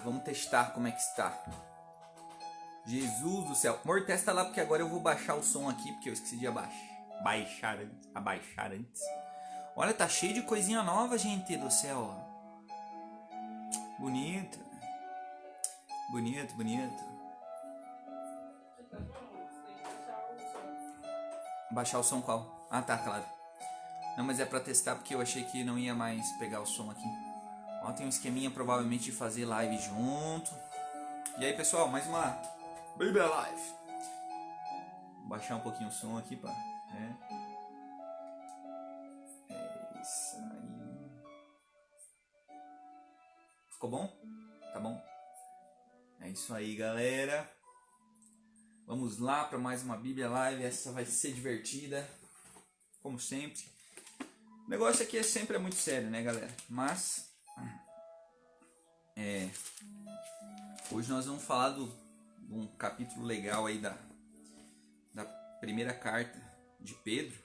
Vamos testar como é que está. Jesus do céu. Amor, testa lá porque agora eu vou baixar o som aqui, porque eu esqueci de abaixar antes. Olha, tá cheio de coisinha nova, gente do céu. Bonito. Bonito, bonito. Baixar o som qual? Ah, tá, claro. Não, mas é pra testar porque eu achei que não ia mais pegar o som aqui. Ó, tem um esqueminha provavelmente de fazer live junto. E aí, pessoal, mais uma Bíblia Live. Vou baixar um pouquinho o som aqui, pá. É isso aí. Ficou bom? Tá bom? É isso aí, galera. Vamos lá para mais uma Bíblia Live. Essa vai ser divertida, como sempre. O negócio aqui sempre é muito sério, né, galera? Mas hoje nós vamos falar de um capítulo legal aí da primeira carta de Pedro.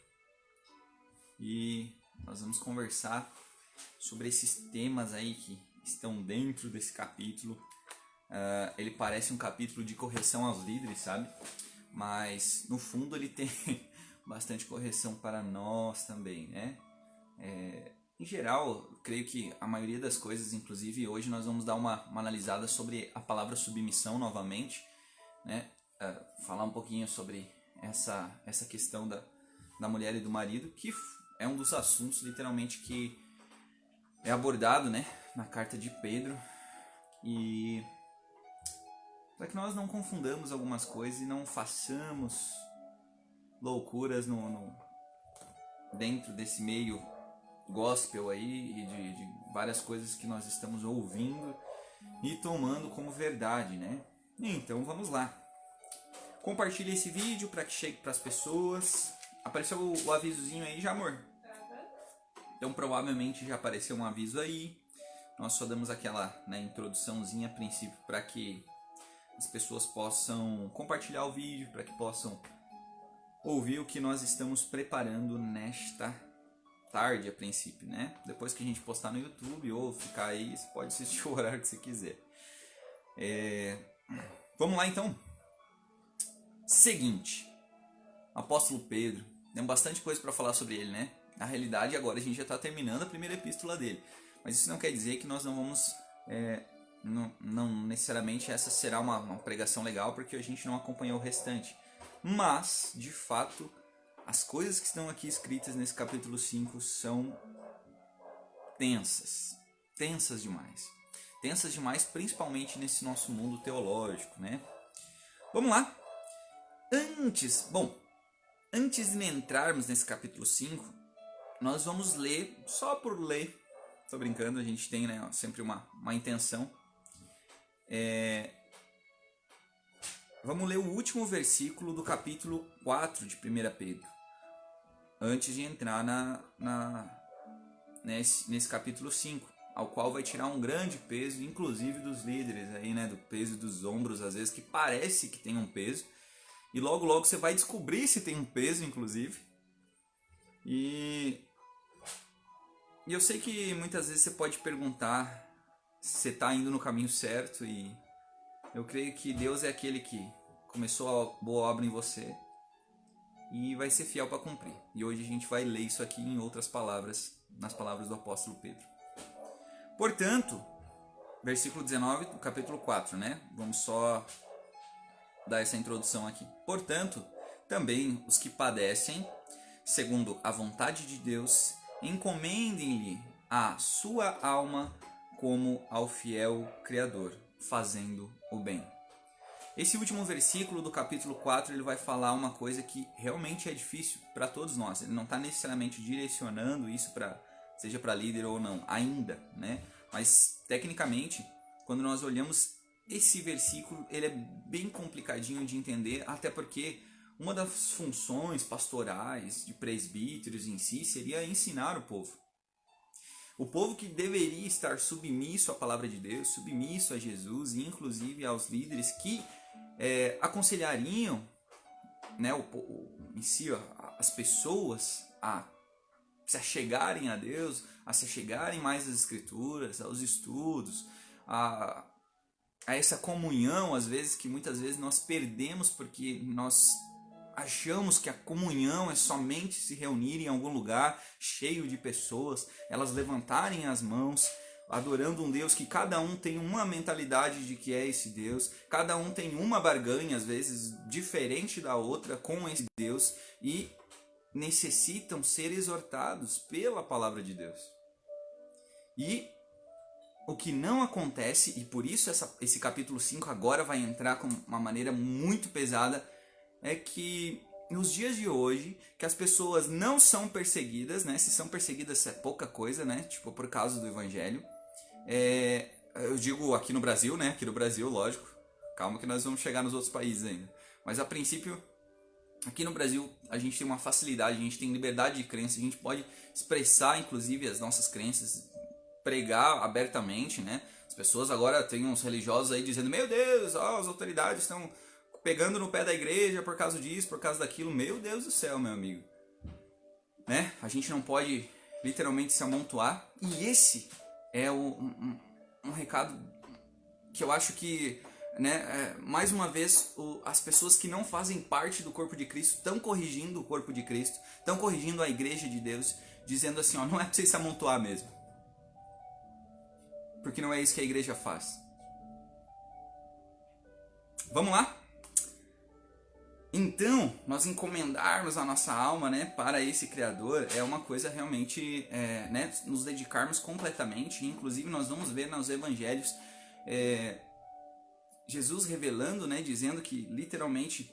E nós vamos conversar sobre esses temas aí que estão dentro desse capítulo. Ele parece um capítulo de correção aos líderes, sabe? Mas no fundo ele tem bastante correção para nós também, né? Em geral, eu creio que a maioria das coisas, inclusive hoje nós vamos dar uma analisada sobre a palavra submissão novamente, né? Falar um pouquinho sobre essa questão da mulher e do marido, que é um dos assuntos literalmente que é abordado, né, na carta de Pedro. E para que nós não confundamos algumas coisas e não façamos loucuras dentro desse meio gospel aí e de várias coisas que nós estamos ouvindo e tomando como verdade, né? Então vamos lá. Compartilhe esse vídeo para que chegue para as pessoas. Apareceu o avisozinho aí já, amor? Então provavelmente já apareceu um aviso aí. Nós só damos aquela, né, introduçãozinha a princípio para que as pessoas possam compartilhar o vídeo, para que possam ouvir o que nós estamos preparando nesta tarde a princípio, né? Depois que a gente postar no YouTube ou ficar aí, você pode assistir o horário que você quiser. Vamos lá então. Seguinte, apóstolo Pedro, tem bastante coisa para falar sobre ele, né? Na realidade agora a gente já está terminando a primeira epístola dele, mas isso não quer dizer que nós não vamos... Não necessariamente essa será uma pregação legal, porque a gente não acompanhou o restante. Mas, de fato, as coisas que estão aqui escritas nesse capítulo 5 são tensas. Tensas demais. Tensas demais, principalmente nesse nosso mundo teológico, né? Vamos lá. Antes de entrarmos nesse capítulo 5, nós vamos ler, só por ler. Tô brincando, a gente tem, né, sempre uma intenção. Vamos ler o último versículo do capítulo 4 de 1 Pedro. Antes de entrar nesse capítulo 5, ao qual vai tirar um grande peso, inclusive dos líderes, aí, né, do peso dos ombros, às vezes, que parece que tem um peso. E logo logo você vai descobrir se tem um peso, inclusive. E eu sei que muitas vezes você pode perguntar se você está indo no caminho certo, e eu creio que Deus é aquele que começou a boa obra em você e vai ser fiel para cumprir. E hoje a gente vai ler isso aqui em outras palavras, nas palavras do apóstolo Pedro. Portanto, versículo 19 do capítulo 4, né? Vamos só dar essa introdução aqui. Portanto, também os que padecem, segundo a vontade de Deus, encomendem-lhe a sua alma como ao fiel Criador, fazendo o bem. Esse último versículo do capítulo 4, ele vai falar uma coisa que realmente é difícil para todos nós. Ele não está necessariamente direcionando isso seja para líder ou não, ainda, né? Mas, tecnicamente, quando nós olhamos esse versículo, ele é bem complicadinho de entender, até porque uma das funções pastorais de presbíteros em si seria ensinar o povo. O povo que deveria estar submisso à palavra de Deus, submisso a Jesus e inclusive aos líderes que aconselhariam, né, em si, as pessoas a se achegarem a Deus, a se achegarem mais às Escrituras, aos estudos, a essa comunhão, às vezes, que muitas vezes nós perdemos porque nós achamos que a comunhão é somente se reunir em algum lugar cheio de pessoas, elas levantarem as mãos, adorando um Deus que cada um tem uma mentalidade de que é esse Deus, cada um tem uma barganha, às vezes, diferente da outra com esse Deus e necessitam ser exortados pela palavra de Deus. E o que não acontece, e por isso esse capítulo 5 agora vai entrar com uma maneira muito pesada, é que nos dias de hoje, que as pessoas não são perseguidas, né? Se são perseguidas é pouca coisa, né? Tipo, por causa do evangelho. Eu digo aqui no Brasil, né? Aqui no Brasil, lógico. Calma que nós vamos chegar nos outros países ainda. Mas a princípio, aqui no Brasil, a gente tem uma facilidade, a gente tem liberdade de crença, a gente pode expressar, inclusive, as nossas crenças, pregar abertamente, né? As pessoas agora tem uns religiosos aí dizendo: meu Deus, as autoridades estão pegando no pé da igreja por causa disso, por causa daquilo. Meu Deus do céu, meu amigo, né? A gente não pode literalmente se amontoar. E esse é um recado que eu acho que, né, mais uma vez, as pessoas que não fazem parte do corpo de Cristo estão corrigindo o corpo de Cristo, estão corrigindo a igreja de Deus, dizendo assim, ó, não é pra vocês se amontoar mesmo, porque não é isso que a igreja faz. Vamos lá? Então, nós encomendarmos a nossa alma, né, para esse Criador é uma coisa realmente, né, nos dedicarmos completamente. Inclusive nós vamos ver nos evangelhos Jesus revelando, né, dizendo que literalmente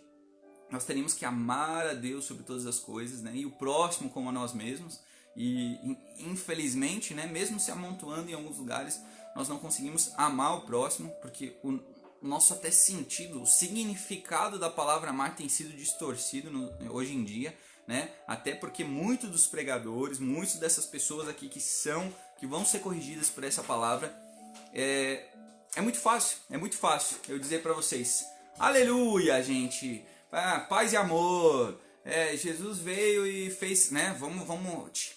nós teríamos que amar a Deus sobre todas as coisas, né, e o próximo como a nós mesmos. E infelizmente, né, mesmo se amontoando em alguns lugares, nós não conseguimos amar o próximo, porque o nosso até sentido, o significado da palavra amar tem sido distorcido hoje em dia, né? Até porque muitos dos pregadores, muitas dessas pessoas aqui que vão ser corrigidas por essa palavra, é muito fácil eu dizer para vocês: aleluia, gente, paz e amor. Jesus veio e fez, né? Vamos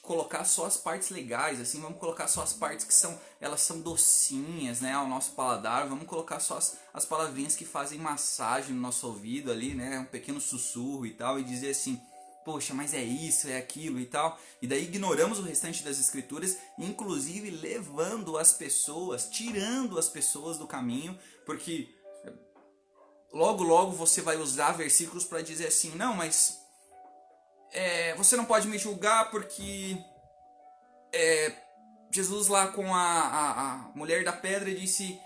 colocar só as partes legais, assim, vamos colocar só as partes que elas são docinhas, né, ao nosso paladar. Vamos colocar só as palavrinhas que fazem massagem no nosso ouvido ali, né, um pequeno sussurro e tal, e dizer assim: poxa, mas é isso, é aquilo e tal. E daí ignoramos o restante das escrituras, inclusive levando as pessoas, tirando as pessoas do caminho, porque logo você vai usar versículos para dizer assim: não, mas você não pode me julgar porque Jesus lá com a mulher da pedra disse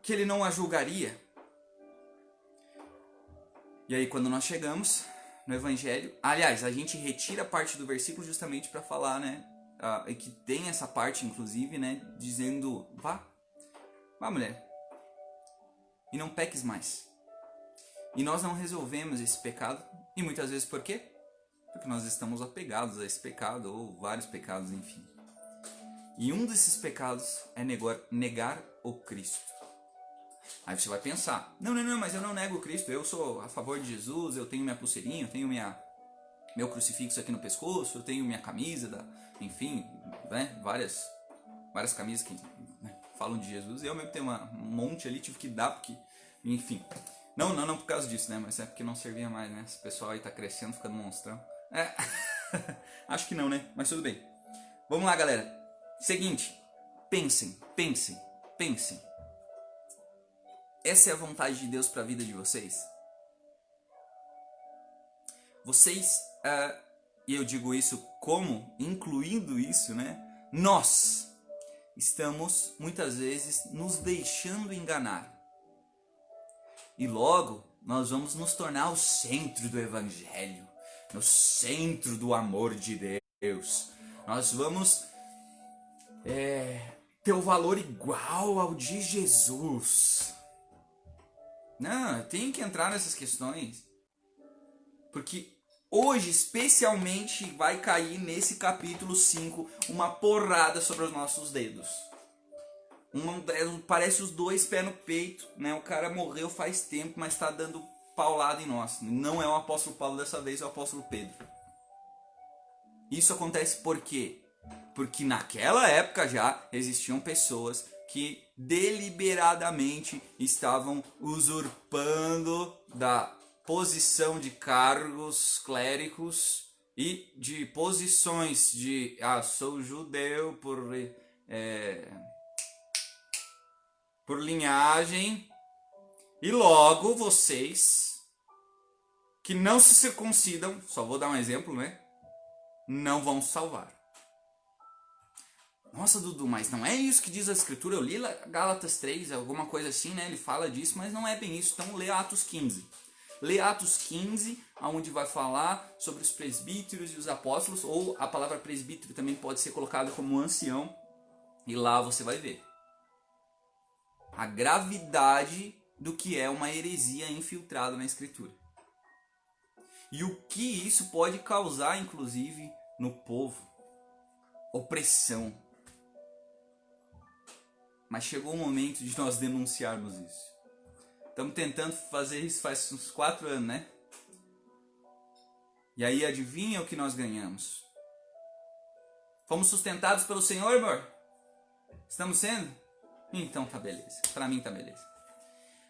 que ele não a julgaria. E aí quando nós chegamos no evangelho, aliás, a gente retira parte do versículo justamente para falar, né, que tem essa parte inclusive, né, dizendo: vá mulher, e não peques mais. E nós não resolvemos esse pecado. E muitas vezes por quê? Porque nós estamos apegados a esse pecado, ou vários pecados, enfim. E um desses pecados é negar o Cristo. Aí você vai pensar: não, mas eu não nego o Cristo, eu sou a favor de Jesus, eu tenho minha pulseirinha, eu tenho meu crucifixo aqui no pescoço, eu tenho minha camisa, enfim, né, várias camisas que, né, falam de Jesus. Eu mesmo tenho um monte ali, tive que dar, porque, enfim... Não por causa disso, né? Mas é porque não servia mais, né? Esse pessoal aí tá crescendo, ficando monstrão. Acho que não, né? Mas tudo bem. Vamos lá, galera. Seguinte. Pensem. Essa é a vontade de Deus para a vida de vocês? Vocês, e eu digo isso como, incluindo isso, né? Nós estamos, muitas vezes, nos deixando enganar. E logo nós vamos nos tornar o centro do evangelho, no centro do amor de Deus. Nós vamos ter o valor igual ao de Jesus. Não, tem que entrar nessas questões, porque hoje especialmente vai cair nesse capítulo 5 uma porrada sobre os nossos dedos. Parece os dois pés no peito, né? O cara morreu faz tempo, mas está dando paulada em nós. Não é o apóstolo Paulo dessa vez, é o apóstolo Pedro. Isso acontece por quê? Porque naquela época já existiam pessoas que deliberadamente estavam usurpando da posição de cargos clérigos e de posições de sou judeu por linhagem, e logo vocês que não se circuncidam, só vou dar um exemplo, né? Não vão salvar. Nossa, Dudu, mas não é isso que diz a Escritura. Eu li Gálatas 3, alguma coisa assim, né? Ele fala disso, mas não é bem isso. Então lê Atos 15. Lê Atos 15, onde vai falar sobre os presbíteros e os apóstolos, ou a palavra presbítero também pode ser colocada como ancião, e lá você vai ver a gravidade do que é uma heresia infiltrada na Escritura. E o que isso pode causar, inclusive, no povo. Opressão. Mas chegou o momento de nós denunciarmos isso. Estamos tentando fazer isso faz uns 4 anos, né? E aí adivinha o que nós ganhamos? Fomos sustentados pelo Senhor, amor? Estamos sendo? Então tá beleza. Para mim tá beleza.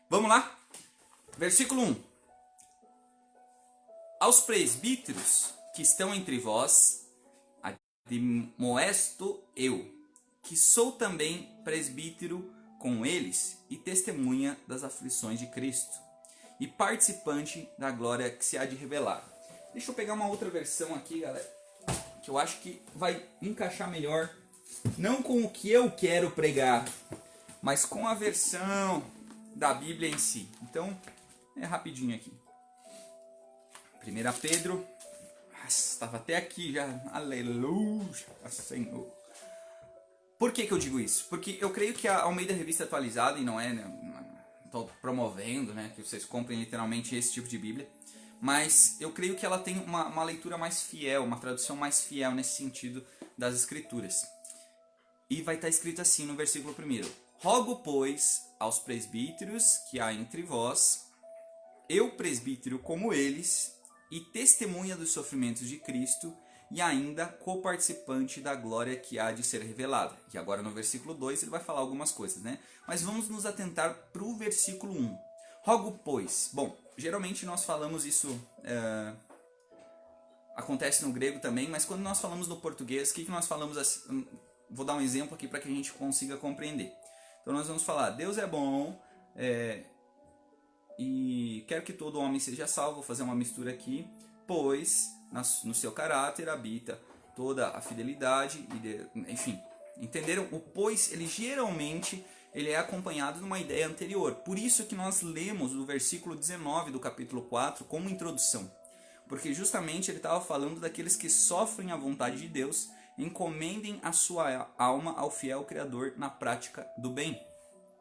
Vamos lá? Versículo 1. Aos presbíteros que estão entre vós, admoesto eu, que sou também presbítero com eles e testemunha das aflições de Cristo e participante da glória que se há de revelar. Deixa eu pegar uma outra versão aqui, galera, que eu acho que vai encaixar melhor, não com o que eu quero pregar, mas com a versão da Bíblia em si. Então, é rapidinho aqui. 1 Pedro, estava até aqui já, aleluia, Senhor. Por que eu digo isso? Porque eu creio que a Almeida Revista Atualizada, e não é, estou promovendo, né, que vocês comprem literalmente esse tipo de Bíblia, mas eu creio que ela tem uma leitura mais fiel, uma tradução mais fiel nesse sentido das Escrituras. E vai estar escrito assim no versículo 1. Rogo, pois, aos presbíteros que há entre vós, eu presbítero como eles, e testemunha dos sofrimentos de Cristo, e ainda coparticipante da glória que há de ser revelada. E agora no versículo 2 ele vai falar algumas coisas, né? Mas vamos nos atentar para o versículo 1. Rogo, pois. Bom, geralmente nós falamos isso, acontece no grego também, mas quando nós falamos no português, o que nós falamos assim? Vou dar um exemplo aqui para que a gente consiga compreender. Então nós vamos falar, Deus é bom, e quer que todo homem seja salvo. Vou fazer uma mistura aqui, pois no seu caráter habita toda a fidelidade, enfim, entenderam? O pois, ele geralmente é acompanhado de uma ideia anterior. Por isso que nós lemos o versículo 19 do capítulo 4 como introdução. Porque justamente ele estava falando daqueles que sofrem a vontade de Deus, encomendem a sua alma ao fiel Criador na prática do bem.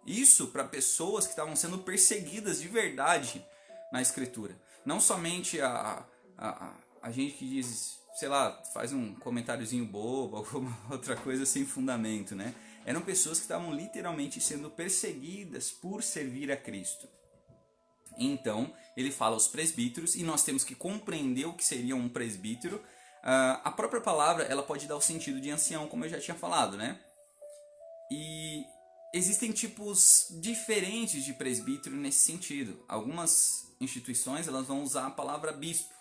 Isso para pessoas que estavam sendo perseguidas de verdade na Escritura. Não somente a gente que diz, sei lá, faz um comentáriozinho bobo, alguma outra coisa sem fundamento, né? Eram pessoas que estavam literalmente sendo perseguidas por servir a Cristo. Então, ele fala aos presbíteros, e nós temos que compreender o que seria um presbítero. A própria palavra, ela pode dar o sentido de ancião, como eu já tinha falado, né? E existem tipos diferentes de presbítero nesse sentido. Algumas instituições, elas vão usar a palavra bispo.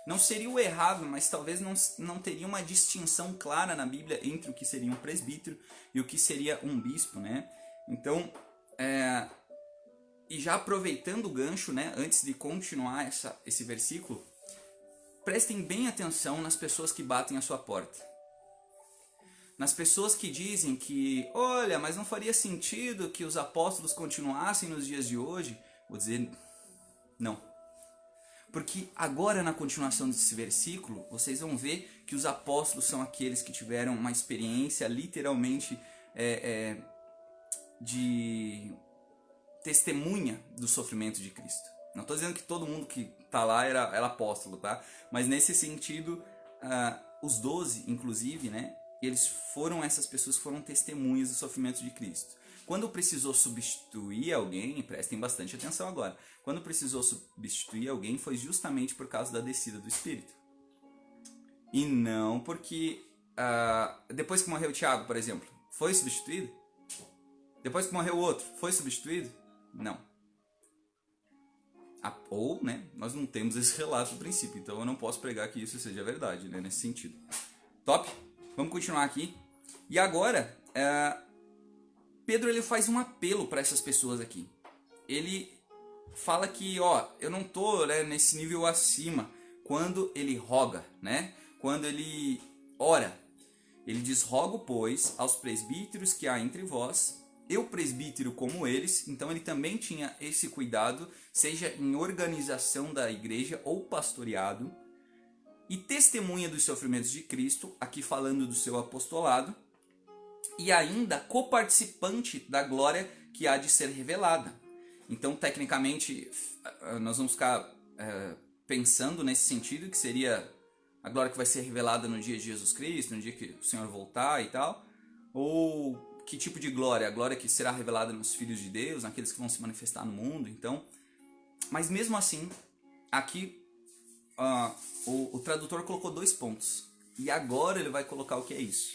Não seria o errado, mas talvez não teria uma distinção clara na Bíblia entre o que seria um presbítero e o que seria um bispo, né? Então, e já aproveitando o gancho, né, antes de continuar esse versículo, prestem bem atenção nas pessoas que batem a sua porta. Nas pessoas que dizem que, olha, mas não faria sentido que os apóstolos continuassem nos dias de hoje. Vou dizer, não. Porque agora, na continuação desse versículo, vocês vão ver que os apóstolos são aqueles que tiveram uma experiência literalmente de testemunha do sofrimento de Cristo. Não estou dizendo que todo mundo que está lá era apóstolo, tá? Mas nesse sentido, os 12, inclusive, né? Eles foram essas pessoas que foram testemunhas do sofrimento de Cristo. Quando precisou substituir alguém, prestem bastante atenção agora, quando precisou substituir alguém foi justamente por causa da descida do Espírito. E não porque depois que morreu Tiago, por exemplo, foi substituído? Depois que morreu o outro, foi substituído? Não. Ou, né, nós não temos esse relato no princípio, então eu não posso pregar que isso seja verdade, né, nesse sentido. Top? Vamos continuar aqui. E agora, Pedro ele faz um apelo para essas pessoas aqui. Ele fala que, eu não tô, né, nesse nível acima quando ele roga, né? Quando ele ora. Ele diz: rogo, pois, aos presbíteros que há entre vós, eu presbítero como eles. Então ele também tinha esse cuidado, seja em organização da igreja ou pastoreado, e testemunha dos sofrimentos de Cristo, aqui falando do seu apostolado, e ainda coparticipante da glória que há de ser revelada. Então, tecnicamente, nós vamos ficar pensando nesse sentido, que seria a glória que vai ser revelada no dia de Jesus Cristo, no dia que o Senhor voltar e tal. Ou que tipo de glória? A glória que será revelada nos filhos de Deus, naqueles que vão se manifestar no mundo. Então, mas mesmo assim, aqui o tradutor colocou 2 pontos. E agora ele vai colocar o que é isso.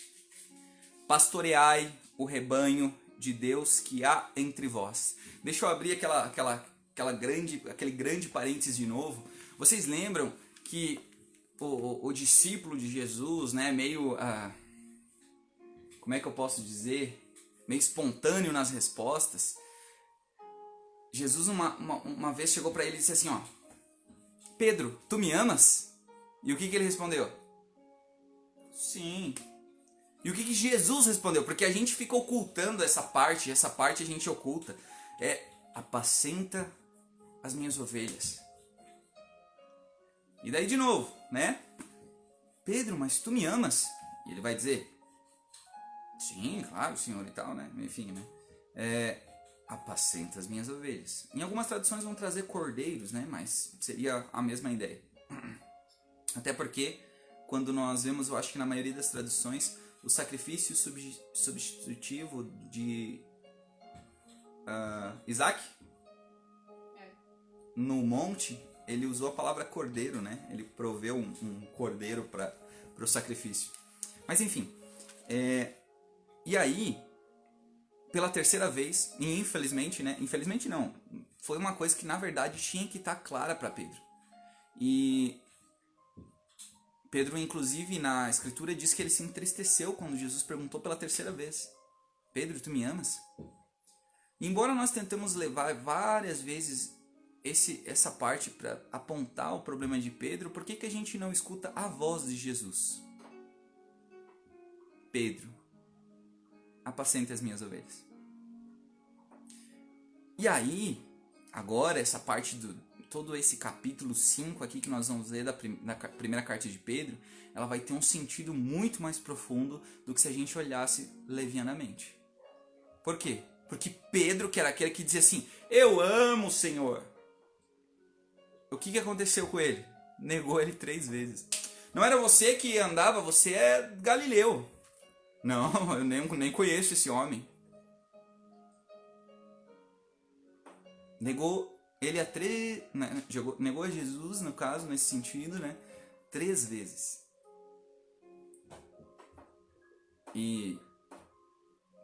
Pastoreai o rebanho de Deus que há entre vós. Deixa eu abrir aquele grande parênteses de novo. Vocês lembram que o discípulo de Jesus, né, meio, como é que eu posso dizer, meio espontâneo nas respostas. Jesus uma vez chegou para ele e disse assim, Pedro, tu me amas? E o que ele respondeu? Sim. E o que Jesus respondeu? Porque a gente fica ocultando essa parte a gente oculta. Apacenta as minhas ovelhas. E daí de novo, né? Pedro, mas tu me amas? E ele vai dizer, sim, claro, senhor e tal, né? Enfim, né? Apacenta as minhas ovelhas. Em algumas traduções vão trazer cordeiros, né? Mas seria a mesma ideia. Até porque, quando nós vemos, eu acho que na maioria das traduções, o sacrifício substitutivo de Isaac, no monte, ele usou a palavra cordeiro, né? Ele proveu um cordeiro para o sacrifício. Mas enfim, e aí, pela terceira vez, e infelizmente, né? Infelizmente não, foi uma coisa que na verdade tinha que estar clara para Pedro. E Pedro, inclusive, na escritura diz que ele se entristeceu quando Jesus perguntou pela terceira vez: Pedro, tu me amas? E embora nós tentemos levar várias vezes essa parte para apontar o problema de Pedro, por que a gente não escuta a voz de Jesus? Pedro, apacenta as minhas ovelhas. E aí, agora essa parte todo esse capítulo 5 aqui que nós vamos ler da primeira carta de Pedro, ela vai ter um sentido muito mais profundo do que se a gente olhasse levianamente. Por quê? Porque Pedro, que era aquele que dizia assim, eu amo o Senhor. O que aconteceu com ele? Negou ele 3 vezes. Não era você que andava, você é Galileu. Não, eu nem conheço esse homem. Negou ele negou a Jesus, no caso, nesse sentido, né? 3 vezes. E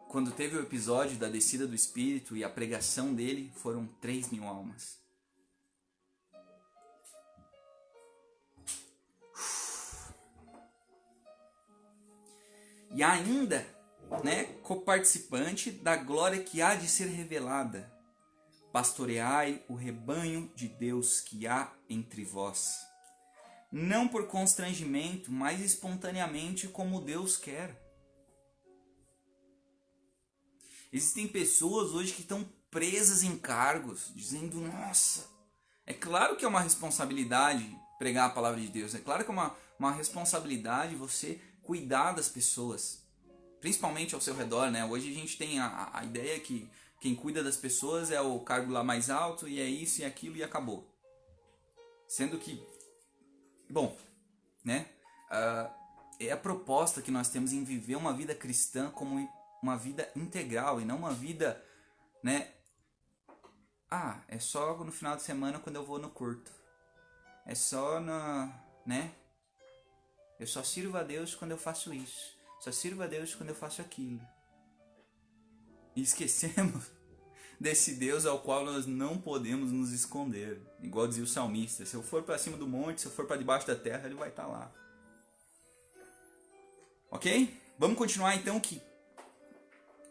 quando teve o episódio da descida do Espírito e a pregação dele, foram 3.000 almas. E ainda, né, coparticipante da glória que há de ser revelada. Pastoreai o rebanho de Deus que há entre vós. Não por constrangimento, mas espontaneamente como Deus quer. Existem pessoas hoje que estão presas em cargos, dizendo, nossa, é claro que é uma responsabilidade pregar a palavra de Deus, é claro que é uma responsabilidade você cuidar das pessoas, principalmente ao seu redor, né? Hoje a gente tem a ideia que quem cuida das pessoas é o cargo lá mais alto e é isso e aquilo e acabou. Sendo que, bom, né? É a proposta que nós temos em viver uma vida cristã como uma vida integral e não uma vida, né? É só no final de semana quando eu vou no culto. É só né? Eu só sirvo a Deus quando eu faço isso. Só sirvo a Deus quando eu faço aquilo. E esquecemos desse Deus ao qual nós não podemos nos esconder. Igual dizia o salmista, se eu for para cima do monte, se eu for para debaixo da terra, ele vai estar lá. Ok? Vamos continuar então, que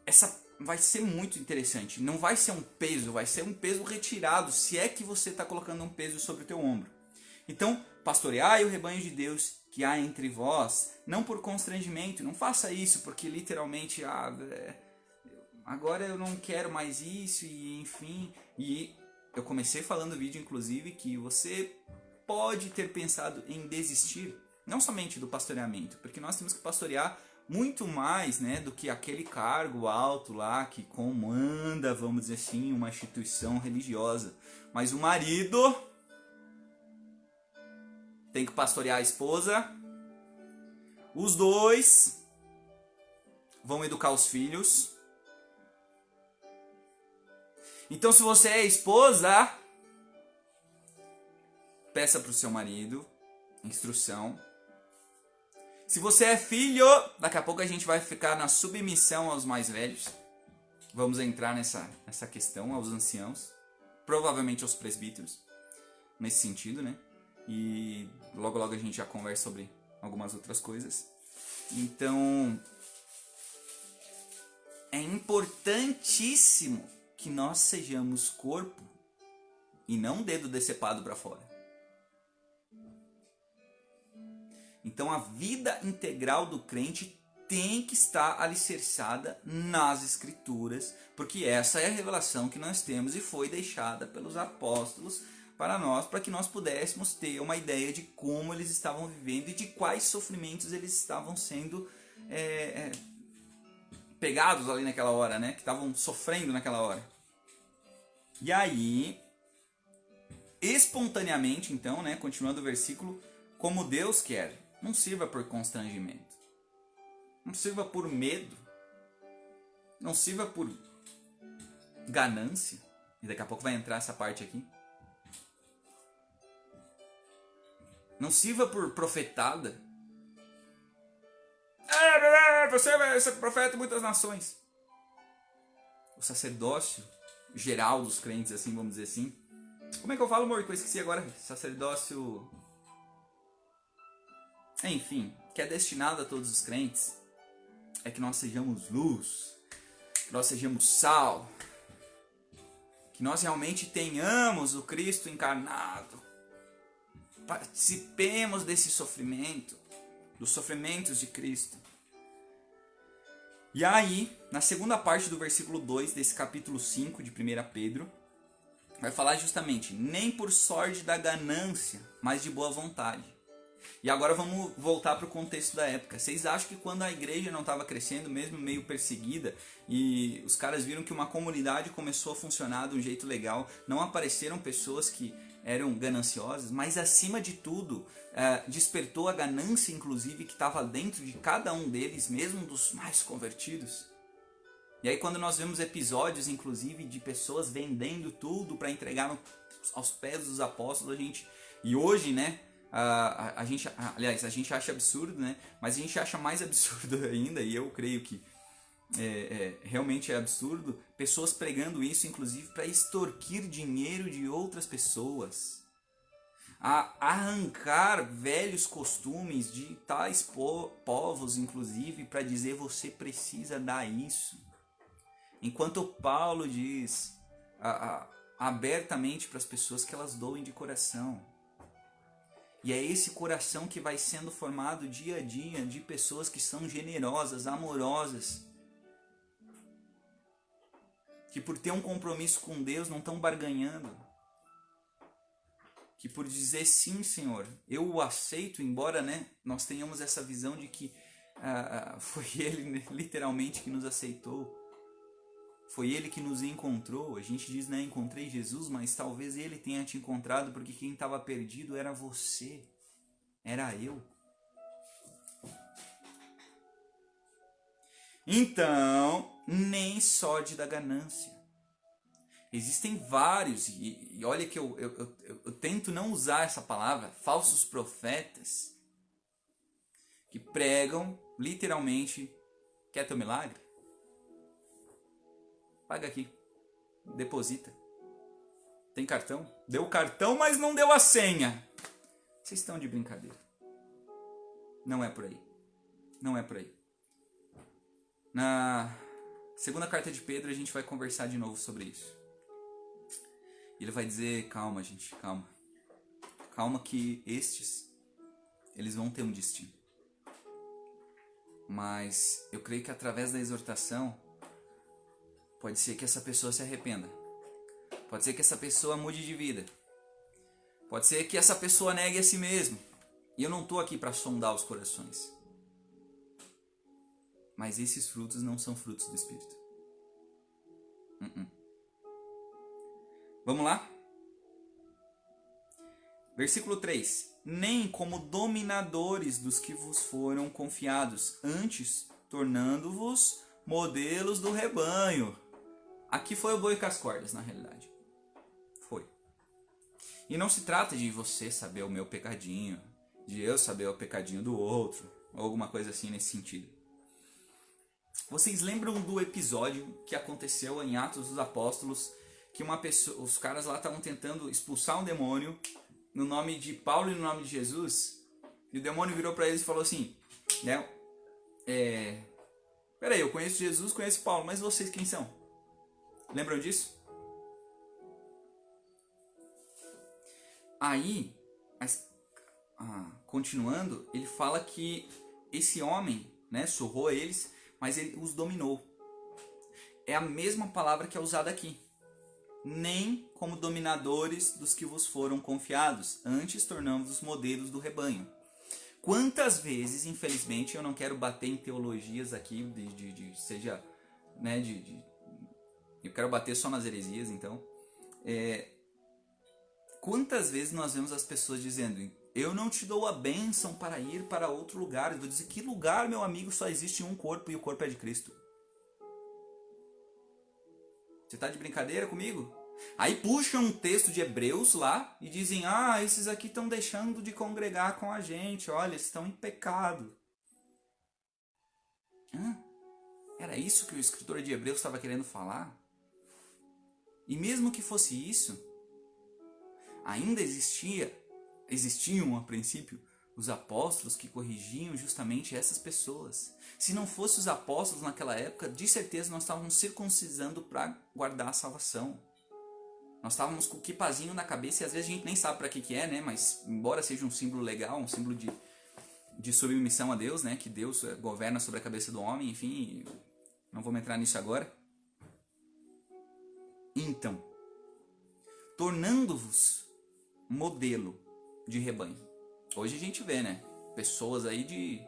essa vai ser muito interessante. Não vai ser um peso, vai ser um peso retirado, se é que você está colocando um peso sobre o teu ombro. Então, pastoreai o rebanho de Deus que há entre vós, não por constrangimento. Não faça isso porque literalmente, agora eu não quero mais isso, e enfim. E eu comecei falando no vídeo, inclusive, que você pode ter pensado em desistir, não somente do pastoreamento, porque nós temos que pastorear muito mais, né, do que aquele cargo alto lá que comanda, vamos dizer assim, uma instituição religiosa. Mas o marido tem que pastorear a esposa. Os dois vão educar os filhos. Então, se você é esposa, peça para o seu marido instrução. Se você é filho, daqui a pouco a gente vai ficar na submissão aos mais velhos. Vamos entrar nessa questão, aos anciãos. Provavelmente aos presbíteros. Nesse sentido, né? E logo a gente já conversa sobre algumas outras coisas. Então, é importantíssimo que nós sejamos corpo e não dedo decepado para fora. Então a vida integral do crente tem que estar alicerçada nas Escrituras, porque essa é a revelação que nós temos e foi deixada pelos apóstolos para nós, para que nós pudéssemos ter uma ideia de como eles estavam vivendo e de quais sofrimentos eles estavam sendo pegados ali naquela hora, né? Que estavam sofrendo naquela hora. E aí, espontaneamente, então, né? Continuando o versículo, como Deus quer. Não sirva por constrangimento. Não sirva por medo. Não sirva por ganância. E daqui a pouco vai entrar essa parte aqui. Não sirva por profetada. Você vai ser profeta em muitas nações. O sacerdócio geral dos crentes, assim, vamos dizer assim. Como é que eu falo, amor? Que eu esqueci agora. Sacerdócio... Enfim, que é destinado a todos os crentes, é que nós sejamos luz, que nós sejamos sal, que nós realmente tenhamos o Cristo encarnado, participemos desse sofrimento, dos sofrimentos de Cristo. E aí, na segunda parte do versículo 2 desse capítulo 5 de 1 Pedro, vai falar justamente, nem por sorte da ganância, mas de boa vontade. E agora vamos voltar para o contexto da época. Vocês acham que quando a igreja não estava crescendo, mesmo meio perseguida, e os caras viram que uma comunidade começou a funcionar de um jeito legal, não apareceram pessoas que eram gananciosas, mas acima de tudo, despertou a ganância, inclusive, que estava dentro de cada um deles, mesmo dos mais convertidos? E aí quando nós vemos episódios, inclusive, de pessoas vendendo tudo para entregar aos pés dos apóstolos, e hoje, né? A gente acha absurdo, né? Mas a gente acha mais absurdo ainda, e eu creio que realmente é absurdo, pessoas pregando isso, inclusive, para extorquir dinheiro de outras pessoas, a arrancar velhos costumes de tais povos, inclusive, para dizer você precisa dar isso. Enquanto Paulo diz abertamente para as pessoas que elas doem de coração. E é esse coração que vai sendo formado dia a dia de pessoas que são generosas, amorosas, que por ter um compromisso com Deus não estão barganhando, que por dizer sim, Senhor, eu o aceito, embora, né, nós tenhamos essa visão de que foi Ele literalmente que nos aceitou, foi Ele que nos encontrou. A gente diz, né, encontrei Jesus, mas talvez Ele tenha te encontrado, porque quem estava perdido era você, era eu. Então, nem sode da ganância. Existem vários, e olha que eu tento não usar essa palavra, falsos profetas, que pregam literalmente: quer teu milagre? Paga aqui, deposita. Tem cartão? Deu o cartão, mas não deu a senha. Vocês estão de brincadeira. Não é por aí. Não é por aí. Na segunda carta de Pedro a gente vai conversar de novo sobre isso. Ele vai dizer: calma, gente, calma. Calma que eles vão ter um destino. Mas eu creio que através da exortação, pode ser que essa pessoa se arrependa. Pode ser que essa pessoa mude de vida. Pode ser que essa pessoa negue a si mesmo. E eu não estou aqui para sondar os corações. Mas esses frutos não são frutos do Espírito. Vamos lá? Versículo 3. Nem como dominadores dos que vos foram confiados, antes tornando-vos modelos do rebanho. Aqui foi o boi com as cordas, na realidade. Foi. E não se trata de você saber o meu pecadinho, de eu saber o pecadinho do outro, ou alguma coisa assim nesse sentido. Vocês lembram do episódio que aconteceu em Atos dos Apóstolos, que os caras lá estavam tentando expulsar um demônio no nome de Paulo e no nome de Jesus? E o demônio virou para eles e falou assim, né? Peraí, eu conheço Jesus, conheço Paulo, mas vocês quem são? Lembram disso? Aí, continuando, ele fala que esse homem, né, surrou eles, mas ele os dominou. É a mesma palavra que é usada aqui. Nem como dominadores dos que vos foram confiados, antes tornamos-os modelos do rebanho. Quantas vezes, infelizmente, eu não quero bater em teologias aqui, seja, né, eu quero bater só nas heresias, então. Quantas vezes nós vemos as pessoas dizendo: eu não te dou a bênção para ir para outro lugar. Eu vou dizer: que lugar, meu amigo? Só existe um corpo e o corpo é de Cristo. Você está de brincadeira comigo? Aí puxam um texto de Hebreus lá e dizem: esses aqui estão deixando de congregar com a gente. Olha, estão em pecado. Era isso que o escritor de Hebreus estava querendo falar? E mesmo que fosse isso, ainda existiam a princípio os apóstolos que corrigiam justamente essas pessoas. Se não fossem os apóstolos naquela época, de certeza nós estávamos circuncisando para guardar a salvação. Nós estávamos com o quipazinho na cabeça e às vezes a gente nem sabe para que é, né? Mas embora seja um símbolo legal, um símbolo de submissão a Deus, né? Que Deus governa sobre a cabeça do homem, enfim, não vou entrar nisso agora. Então, tornando-vos modelo de rebanho. Hoje a gente vê, né? Pessoas aí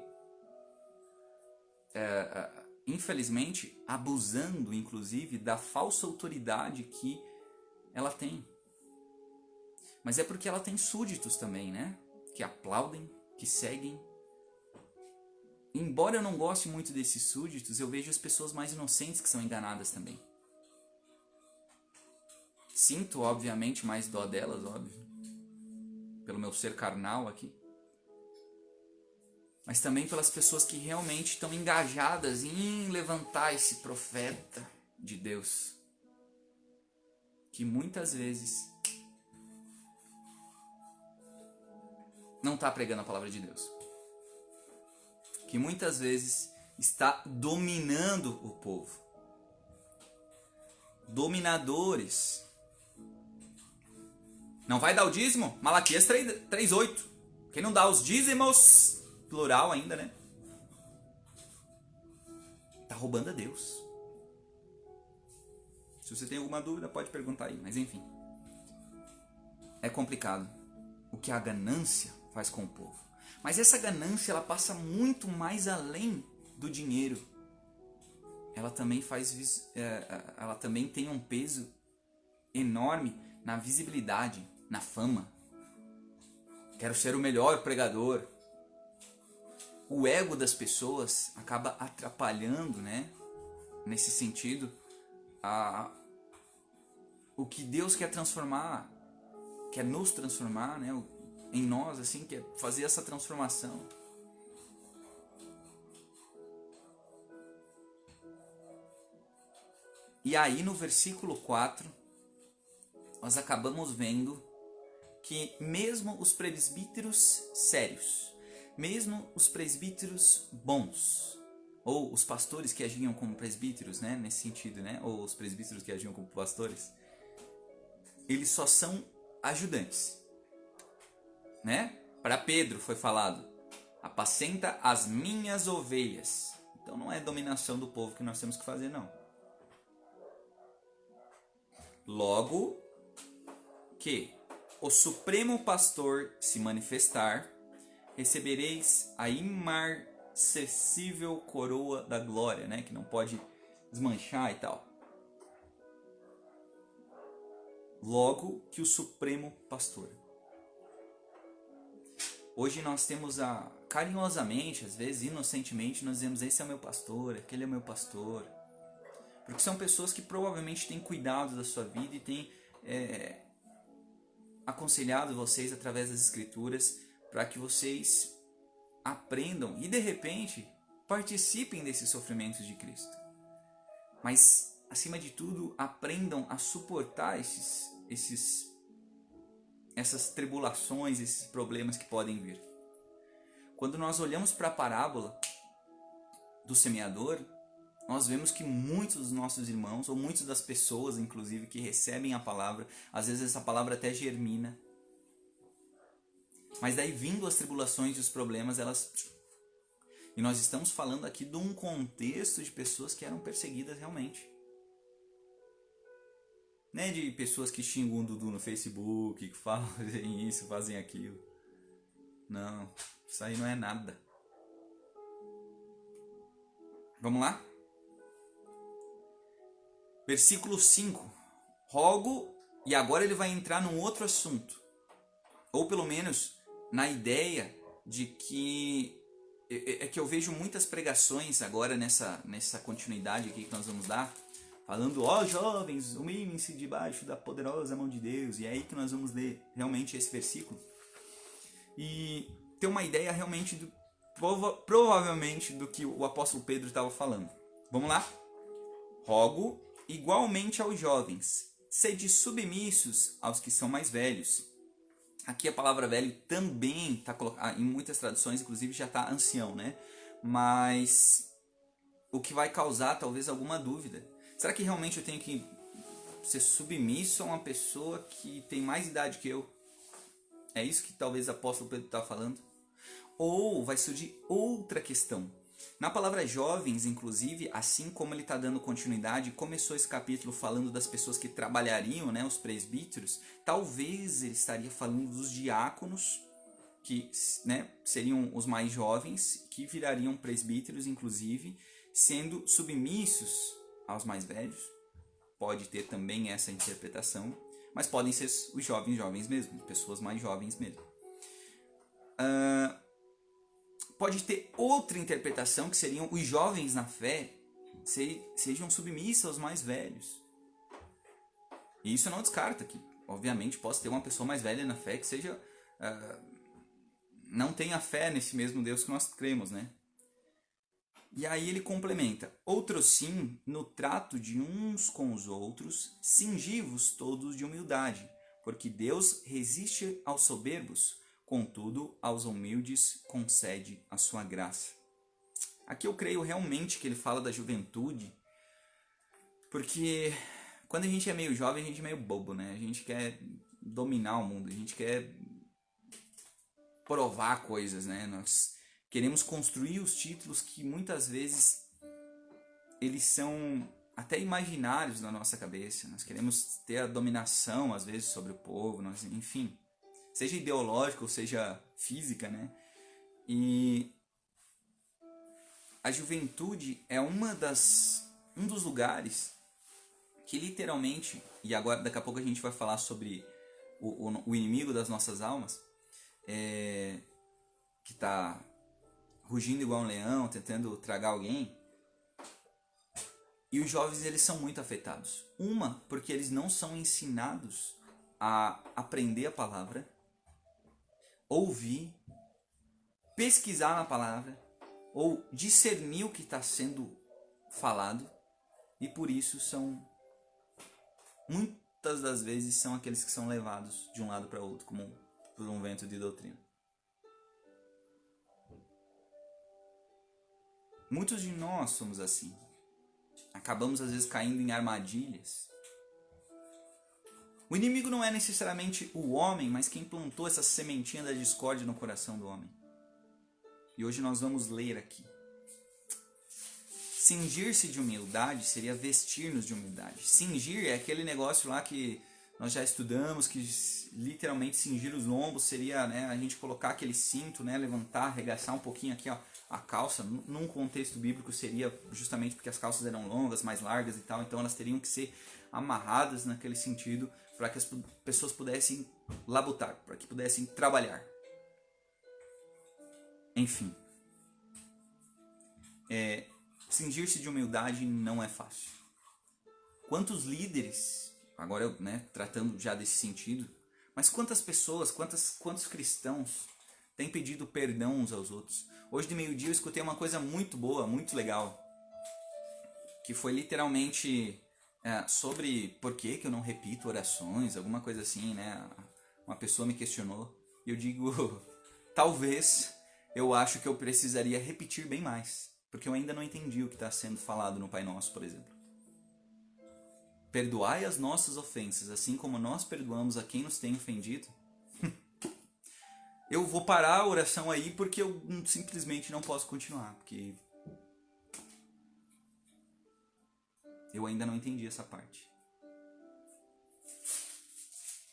infelizmente, abusando, inclusive, da falsa autoridade que ela tem. Mas é porque ela tem súditos também, né? Que aplaudem, que seguem. Embora eu não goste muito desses súditos, eu vejo as pessoas mais inocentes que são enganadas também. Sinto, obviamente, mais dó delas, óbvio. Pelo meu ser carnal aqui. Mas também pelas pessoas que realmente estão engajadas em levantar esse profeta de Deus. Que muitas vezes não está pregando a palavra de Deus. Que muitas vezes está dominando o povo. Dominadores. Não vai dar o dízimo? Malaquias 3:8. Quem não dá os dízimos, plural ainda, né? Tá roubando a Deus. Se você tem alguma dúvida, pode perguntar aí. Mas enfim. É complicado o que a ganância faz com o povo. Mas essa ganância, ela passa muito mais além do dinheiro. Ela também ela também tem um peso enorme na visibilidade, na fama. Quero ser o melhor pregador. O ego das pessoas acaba atrapalhando, né? Nesse sentido, o que Deus quer transformar, quer nos transformar, né? Em nós, assim, quer fazer essa transformação. E aí no versículo 4, nós acabamos vendo que mesmo os presbíteros sérios, mesmo os presbíteros bons, ou os pastores que agiam como presbíteros, né, nesse sentido, né, ou os presbíteros que agiam como pastores, eles só são ajudantes, né? Para Pedro foi falado: apacenta as minhas ovelhas. Então não é dominação do povo que nós temos que fazer, não. Logo que o Supremo Pastor se manifestar, recebereis a imarcessível coroa da glória, né? Que não pode desmanchar e tal. Logo que o Supremo Pastor. Hoje nós temos carinhosamente, às vezes inocentemente, nós dizemos: esse é o meu pastor, aquele é o meu pastor. Porque são pessoas que provavelmente têm cuidado da sua vida e têm aconselhado vocês através das escrituras para que vocês aprendam e de repente participem desses sofrimentos de Cristo. Mas, acima de tudo, aprendam a suportar essas tribulações, esses problemas que podem vir. Quando nós olhamos para a parábola do semeador, nós vemos que muitos dos nossos irmãos, ou muitas das pessoas, inclusive, que recebem a palavra, às vezes essa palavra até germina. Mas daí, vindo as tribulações e os problemas, elas... E nós estamos falando aqui de um contexto de pessoas que eram perseguidas realmente. Não é de pessoas que xingam o Dudu no Facebook, que fazem isso, fazem aquilo. Não, isso aí não é nada. Vamos lá? Versículo 5. Rogo, e agora ele vai entrar num outro assunto. Ou pelo menos na ideia de que... É que eu vejo muitas pregações agora nessa continuidade aqui que nós vamos dar. Falando: ó jovens, humilhem-se debaixo da poderosa mão de Deus. E é aí que nós vamos ler realmente esse versículo. E ter uma ideia realmente, provavelmente, do que o apóstolo Pedro estava falando. Vamos lá? Rogo igualmente aos jovens, sede submissos aos que são mais velhos. Aqui a palavra velho também está colocada, em muitas traduções, inclusive já está ancião, né? Mas o que vai causar talvez alguma dúvida. Será que realmente eu tenho que ser submisso a uma pessoa que tem mais idade que eu? É isso que talvez o apóstolo Pedro está falando? Ou vai surgir outra questão. Na palavra jovens, inclusive, assim como ele está dando continuidade, começou esse capítulo falando das pessoas que trabalhariam, né, os presbíteros, talvez ele estaria falando dos diáconos, que, né, seriam os mais jovens, que virariam presbíteros, inclusive, sendo submissos aos mais velhos. Pode ter também essa interpretação, mas podem ser os jovens mesmo, pessoas mais jovens mesmo. Pode ter outra interpretação, que seriam os jovens na fé sejam submissos aos mais velhos. E isso não descarta que, obviamente, possa ter uma pessoa mais velha na fé que seja não tenha fé nesse mesmo Deus que nós cremos, né? E aí ele complementa: outros sim, no trato de uns com os outros, cingivos todos de humildade, porque Deus resiste aos soberbos, contudo, aos humildes concede a sua graça. Aqui eu creio realmente que ele fala da juventude, porque quando a gente é meio jovem, a gente é meio bobo, né? A gente quer dominar o mundo, a gente quer provar coisas, né? Nós queremos construir os títulos que muitas vezes eles são até imaginários na nossa cabeça. Nós queremos ter a dominação, às vezes, sobre o povo, enfim. Seja ideológica ou seja física, né? E a juventude é um dos lugares que literalmente, e agora daqui a pouco a gente vai falar sobre o inimigo das nossas almas, que está rugindo igual um leão, tentando tragar alguém. E os jovens, eles são muito afetados. Porque eles não são ensinados a aprender a palavra, ouvir, pesquisar na palavra, ou discernir o que está sendo falado e por isso muitas das vezes são aqueles que são levados de um lado para outro, como por um vento de doutrina. Muitos de nós somos assim. Acabamos às vezes caindo em armadilhas. O inimigo não é necessariamente o homem, mas quem plantou essa sementinha da discórdia no coração do homem. E hoje nós vamos ler aqui. Cingir-se de humildade seria vestir-nos de humildade. Cingir é aquele negócio lá que nós já estudamos, que literalmente cingir os lombos seria, né, a gente colocar aquele cinto, né, levantar, arregaçar um pouquinho aqui, ó, a calça. Num contexto bíblico seria justamente porque as calças eram longas, mais largas e tal, então elas teriam que ser amarradas naquele sentido para que as pessoas pudessem labutar, para que pudessem trabalhar. Enfim. Cingir-se de humildade não é fácil. Quantos líderes, agora eu, né, tratando já desse sentido, mas quantas pessoas, quantos cristãos têm pedido perdão uns aos outros? Hoje de meio-dia eu escutei uma coisa muito boa, muito legal, que foi literalmente sobre por que eu não repito orações, alguma coisa assim, né? Uma pessoa me questionou e eu digo, talvez eu acho que eu precisaria repetir bem mais, porque eu ainda não entendi o que está sendo falado no Pai Nosso, por exemplo. Perdoai as nossas ofensas, assim como nós perdoamos a quem nos tem ofendido. Eu vou parar a oração aí porque eu simplesmente não posso continuar, porque eu ainda não entendi essa parte.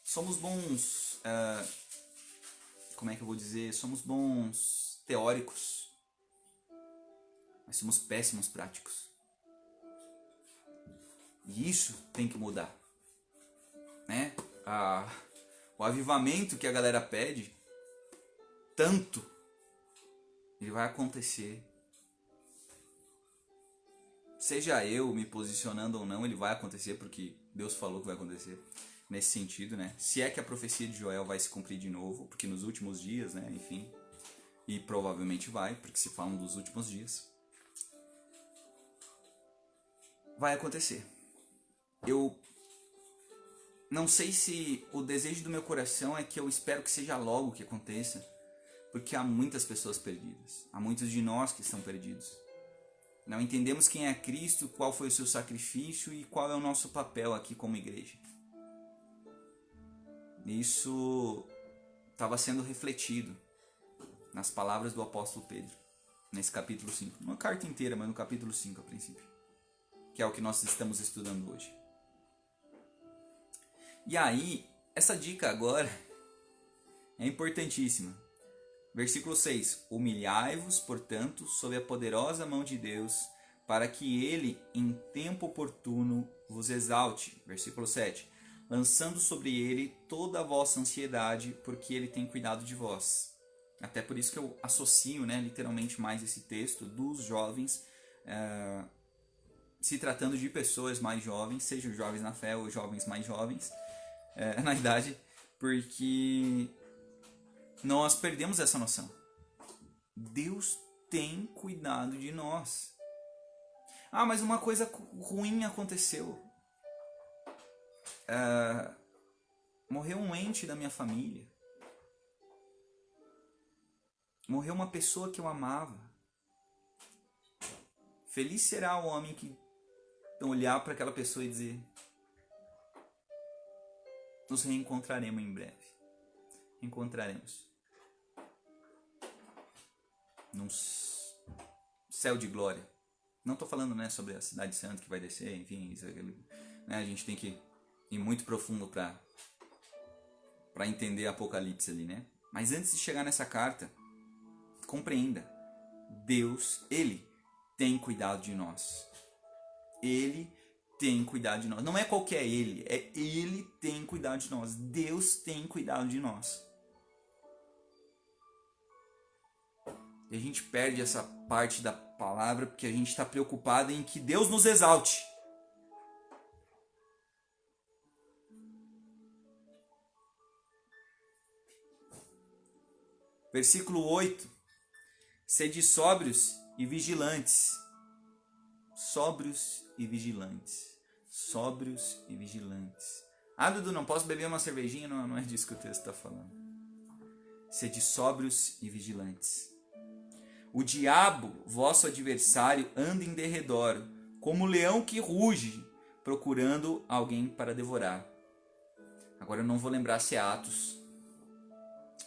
Somos bons, como é que eu vou dizer? Somos bons teóricos, mas somos péssimos práticos. E isso tem que mudar, né? O avivamento que a galera pede, tanto, ele vai acontecer. Seja eu me posicionando ou não, ele vai acontecer, porque Deus falou que vai acontecer. Nesse sentido, né? Se é que a profecia de Joel vai se cumprir de novo, porque nos últimos dias, né? Enfim, e provavelmente vai, porque se falam dos últimos dias. Vai acontecer. Eu não sei se o desejo do meu coração é que eu espero que seja logo que aconteça, porque há muitas pessoas perdidas, há muitos de nós que estão perdidos. Não entendemos quem é Cristo, qual foi o seu sacrifício e qual é o nosso papel aqui como igreja. Isso estava sendo refletido nas palavras do apóstolo Pedro, nesse capítulo 5. Não a carta inteira, mas no capítulo 5 a princípio, que é o que nós estamos estudando hoje. E aí, essa dica agora é importantíssima. Versículo 6. Humilhai-vos, portanto, sob a poderosa mão de Deus, para que ele, em tempo oportuno, vos exalte. Versículo 7. Lançando sobre ele toda a vossa ansiedade, porque ele tem cuidado de vós. Até por isso que eu associo, né, literalmente mais esse texto dos jovens, se tratando de pessoas mais jovens, sejam jovens na fé ou jovens mais jovens, na idade, porque nós perdemos essa noção. Deus tem cuidado de nós. Ah, mas uma coisa ruim aconteceu. Morreu um ente da minha família. Morreu uma pessoa que eu amava. Feliz será o homem que olhar para aquela pessoa e dizer: nos reencontraremos em breve. Encontraremos num céu de glória. Não estou falando, né, sobre a cidade santa que vai descer, enfim, isso, aquilo, né, a gente tem que ir muito profundo para entender Apocalipse ali, né? Mas antes de chegar nessa carta, compreenda, Deus, Ele tem cuidado de nós. Ele tem cuidado de nós. Não é qualquer Ele, é Ele tem cuidado de nós. Deus tem cuidado de nós. E a gente perde essa parte da palavra porque a gente está preocupado em que Deus nos exalte. Versículo 8. Sede sóbrios e vigilantes. sóbrios e vigilantes. Sóbrios e vigilantes. Ah, Dudu, não posso beber uma cervejinha? Não é disso que o texto está falando. Sede sóbrios e vigilantes. O diabo, vosso adversário, anda em derredor, como um leão que ruge, procurando alguém para devorar. Agora eu não vou lembrar se é Atos,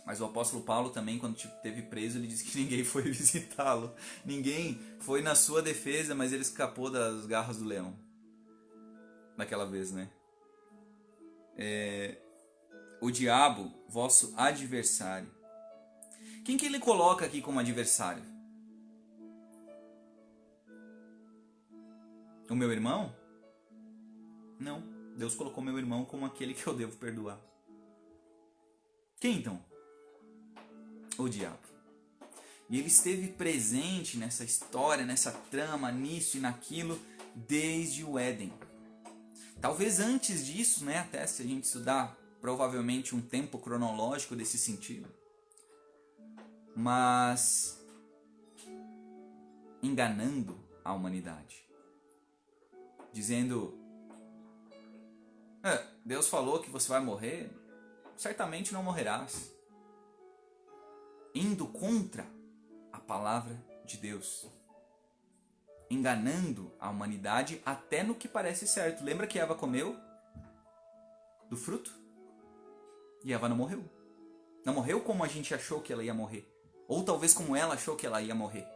mas o apóstolo Paulo também, quando esteve preso, ele disse que ninguém foi visitá-lo. Ninguém foi na sua defesa, mas ele escapou das garras do leão. Naquela vez, né? O diabo, vosso adversário. Quem que ele coloca aqui como adversário? O meu irmão? Não. Deus colocou meu irmão como aquele que eu devo perdoar. Quem então? O diabo. E ele esteve presente nessa história, nessa trama, nisso e naquilo, desde o Éden. Talvez antes disso, né, até se a gente estudar provavelmente um tempo cronológico desse sentido. Mas enganando a humanidade. Dizendo, Deus falou que você vai morrer, certamente não morrerás. Indo contra a palavra de Deus. Enganando a humanidade até no que parece certo. Lembra que Eva comeu do fruto? E Eva não morreu. Não morreu como a gente achou que ela ia morrer. Ou talvez como ela achou que ela ia morrer.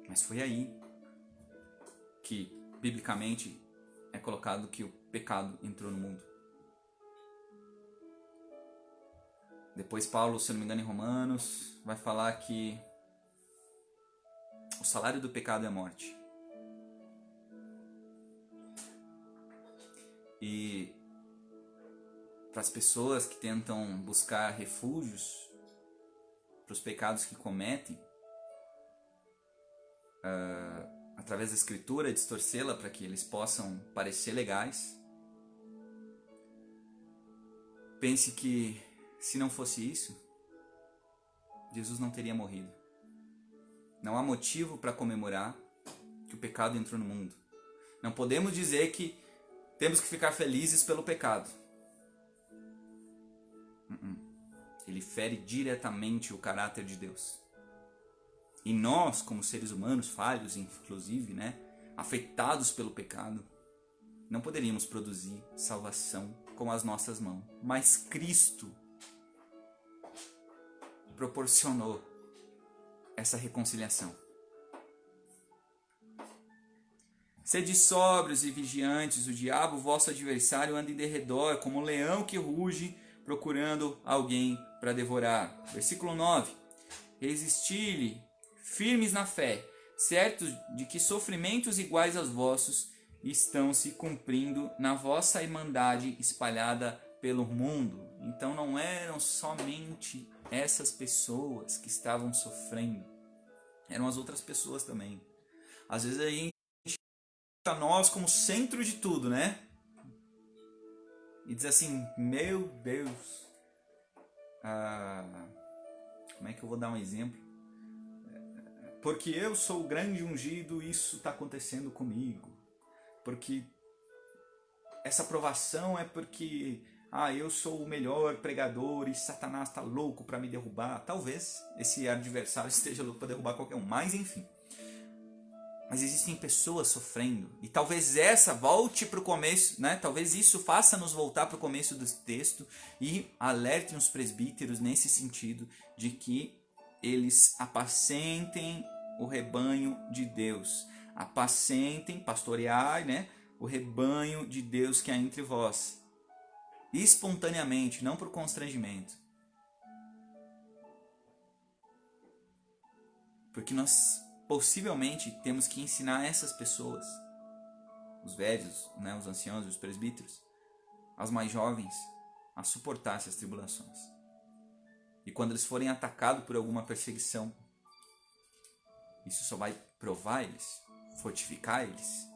Mas foi aí que, biblicamente, é colocado que o pecado entrou no mundo. Depois Paulo, se não me engano, em Romanos, vai falar que o salário do pecado é a morte. E para as pessoas que tentam buscar refúgios para os pecados que cometem, através da escritura, distorcê-la para que eles possam parecer legais, pense que se não fosse isso, Jesus não teria morrido. Não há motivo para comemorar que o pecado entrou no mundo. Não podemos dizer que temos que ficar felizes pelo pecado. Ele fere diretamente o caráter de Deus. E nós, como seres humanos, falhos inclusive, né, afetados pelo pecado, não poderíamos produzir salvação com as nossas mãos. Mas Cristo proporcionou essa reconciliação. Sede sóbrios e vigiantes, o diabo, vosso adversário, anda em derredor, como um leão que ruge, procurando alguém para devorar. Versículo 9. Resisti-lhe, firmes na fé, certos de que sofrimentos iguais aos vossos estão se cumprindo na vossa irmandade espalhada pelo mundo. Então não eram somente essas pessoas que estavam sofrendo, eram as outras pessoas também. Às vezes a gente a nós como centro de tudo, né? E diz assim, meu Deus, como é que eu vou dar um exemplo? Porque eu sou o grande ungido, isso está acontecendo comigo. Porque essa aprovação é porque eu sou o melhor pregador e Satanás está louco para me derrubar. Talvez esse adversário esteja louco para derrubar qualquer um, mas enfim. Mas existem pessoas sofrendo. E talvez essa volte para o começo, né? Talvez isso faça-nos voltar para o começo do texto e alertem os presbíteros nesse sentido de que eles apacentem o rebanho de Deus. Apacentem, pastoreai, né? O rebanho de Deus que há entre vós. Espontaneamente, não por constrangimento. Porque nós possivelmente temos que ensinar essas pessoas, os velhos, né, os anciãos, os presbíteros, as mais jovens, a suportar essas tribulações. E quando eles forem atacados por alguma perseguição, isso só vai provar eles, fortificar eles,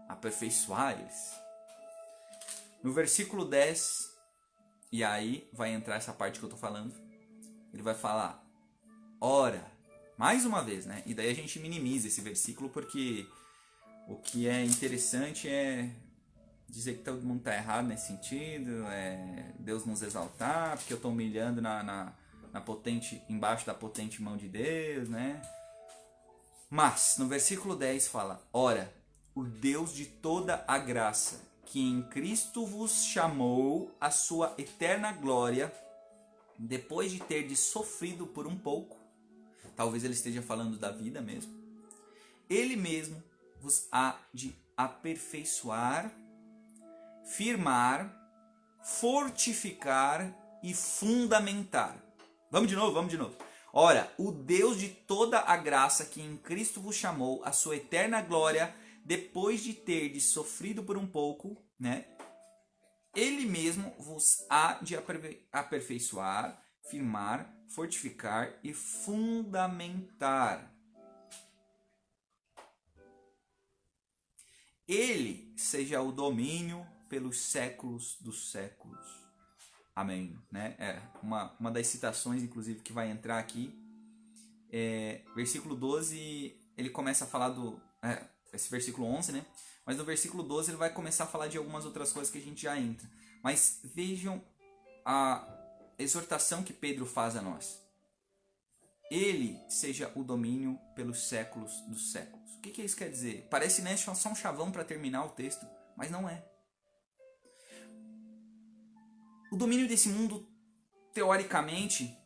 aperfeiçoar eles. No versículo 10, e aí vai entrar essa parte que eu estou falando, ele vai falar, ora, Mais uma vez, né? E daí a gente minimiza esse versículo porque o que é interessante é dizer que todo mundo está errado nesse sentido, Deus nos exaltar, porque eu estou humilhando na potente, embaixo da potente mão de Deus, né? Mas, no versículo 10 fala: ora, o Deus de toda a graça, que em Cristo vos chamou à sua eterna glória, depois de terdes sofrido por um pouco, talvez ele esteja falando da vida mesmo, ele mesmo vos há de aperfeiçoar, firmar, fortificar e fundamentar. Vamos de novo. Ora, o Deus de toda a graça que em Cristo vos chamou à sua eterna glória, depois de terdes sofrido por um pouco, né? Ele mesmo vos há de aperfeiçoar, firmar, fortificar e fundamentar. Ele seja o domínio pelos séculos dos séculos. Amém. Né? Uma das citações, inclusive, que vai entrar aqui, versículo 12, ele começa a falar esse versículo 11, né? Mas no versículo 12 ele vai começar a falar de algumas outras coisas que a gente já entra. Mas vejam a exortação que Pedro faz a nós. Ele seja o domínio pelos séculos dos séculos. O que isso quer dizer? Parece, né, só um chavão para terminar o texto, mas não é. O domínio desse mundo, teoricamente,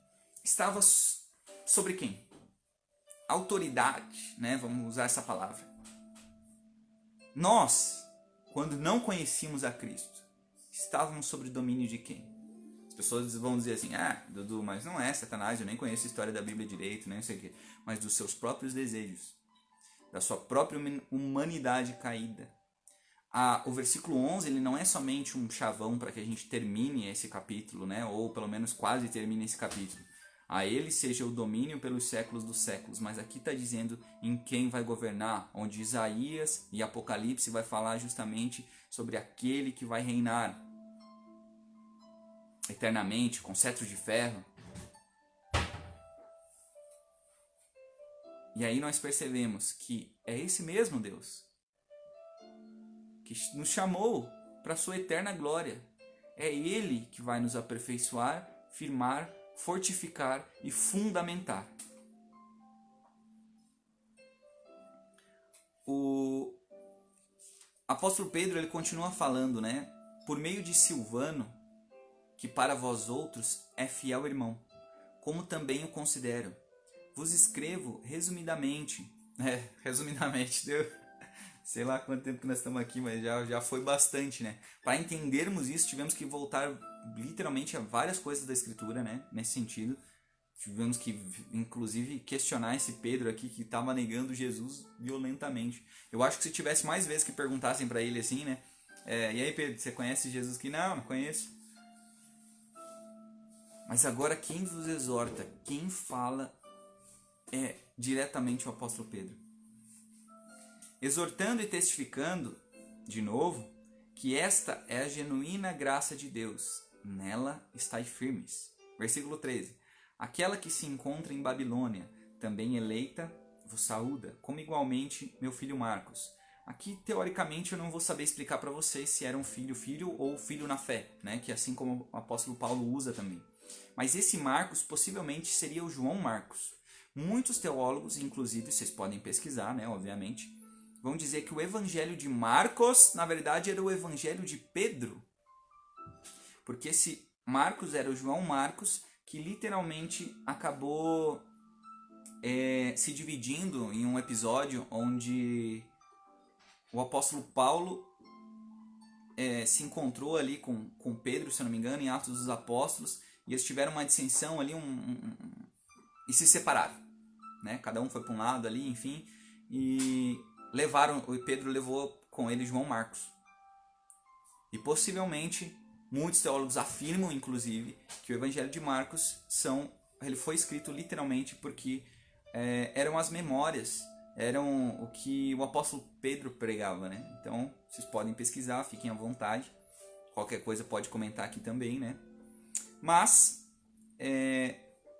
estava sobre quem? Autoridade, né? Vamos usar essa palavra. Nós, quando não conhecíamos a Cristo, estávamos sob o domínio de quem? As pessoas vão dizer assim: Dudu, mas não é Satanás, eu nem conheço a história da Bíblia direito, nem sei o quê. Mas dos seus próprios desejos, da sua própria humanidade caída. O versículo 11 ele não é somente um chavão para que a gente termine esse capítulo, né? Ou pelo menos quase termine esse capítulo. A ele seja o domínio pelos séculos dos séculos. Mas aqui está dizendo em quem vai governar, onde Isaías e Apocalipse vai falar justamente sobre aquele que vai reinar eternamente, com cetro de ferro. E aí nós percebemos que é esse mesmo Deus que nos chamou para a sua eterna glória. É Ele que vai nos aperfeiçoar, firmar, fortificar e fundamentar. O apóstolo Pedro ele continua falando, né? Por meio de Silvano, que para vós outros é fiel irmão, como também o considero. Vos escrevo resumidamente, deu sei lá quanto tempo que nós estamos aqui, mas já foi bastante, né? Para entendermos isso, tivemos que voltar literalmente a várias coisas da Escritura, né? Nesse sentido. Tivemos que, inclusive, questionar esse Pedro aqui que estava negando Jesus violentamente. Eu acho que se tivesse mais vezes que perguntassem para ele assim, né? E aí, Pedro, você conhece Jesus? Que não conheço. Mas agora quem vos exorta, quem fala é diretamente o apóstolo Pedro. Exortando e testificando, de novo, que esta é a genuína graça de Deus. Nela estáis firmes. Versículo 13. Aquela que se encontra em Babilônia, também eleita, vos saúda, como igualmente meu filho Marcos. Aqui, teoricamente, eu não vou saber explicar para vocês se era um filho ou filho na fé, né? Que assim como o apóstolo Paulo usa também. Mas esse Marcos possivelmente seria o João Marcos. Muitos teólogos, inclusive, vocês podem pesquisar, né? Obviamente, vão dizer que o evangelho de Marcos, na verdade, era o evangelho de Pedro. Porque esse Marcos era o João Marcos, que literalmente acabou se dividindo em um episódio onde o apóstolo Paulo se encontrou ali com Pedro, se eu não me engano, em Atos dos Apóstolos, e eles tiveram uma dissensão ali e se separaram. Né? Cada um foi para um lado ali, enfim, e Pedro levou com ele João Marcos. E possivelmente, muitos teólogos afirmam, inclusive, que o Evangelho de Marcos ele foi escrito literalmente porque eram as memórias, eram o que o apóstolo Pedro pregava, né? Então, vocês podem pesquisar, fiquem à vontade. Qualquer coisa pode comentar aqui também, né? Mas,